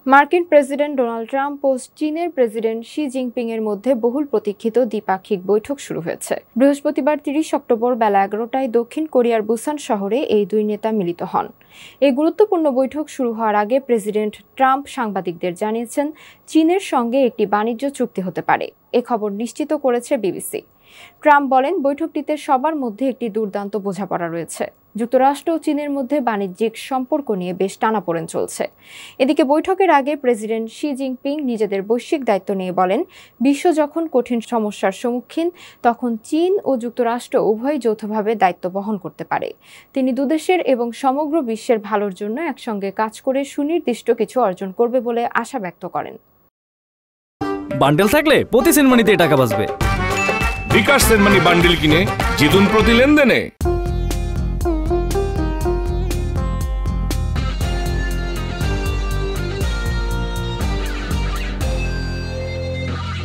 মার্কিন president Donald Trump ও চীনের president Xi Jinping এর মধ্যে বহুল প্রতীক্ষিত দ্বিপাক্ষিক বৈঠক শুরু হয়েছে। বৃহস্পতিবার 30 অক্টোবর বেলা 11টায় দক্ষিণ কোরিয়ার বুসান শহরে এই দুই নেতা মিলিত হন। এই গুরুত্বপূর্ণ বৈঠক শুরু হওয়ার আগে প্রেসিডেন্ট ট্রাম্প সাংবাদিকদের জানিয়েছেন, চীনের সঙ্গে একটি বাণিজ্য চুক্তি হতে পারে। এ খবর নিশ্চিত করেছে বিবিসি। ট্রাম্প বলেন, বৈঠকটিতে সবার মধ্যে একটি দুর্দান্ত বোঝাপড়া রয়েছে। যুক্তরাষ্ট্র ও চীনের মধ্যে বাণিজ্যিক সম্পর্ক নিয়ে বেশ টানাপোড়েন চলছে। এদিকে বৈঠকের আগে প্রেসিডেন্ট শি জিনপিং নিজেদের বৈশ্বিক দায়িত্ব নিয়ে বলেন, বিশ্ব যখন কঠিন সমস্যার সম্মুখীন, তখন চীন ও যুক্তরাষ্ট্র উভয়ই যৌথভাবে দায়িত্ব বহন করতে পারে। তিনি দুদেশের এবং সমগ্র বিশ্বের ভালোর জন্য একসঙ্গে কাজ করে সুনির্দিষ্ট কিছু অর্জন করবে বলে আশা ব্যক্ত করেন। বান্ডেল থাকলে প্রতি সেনমানিতে টাকা বাঁচবে। বিকাশ সেনমানি বান্ডেল কিনে জিতুন প্রতি লেনদেনে।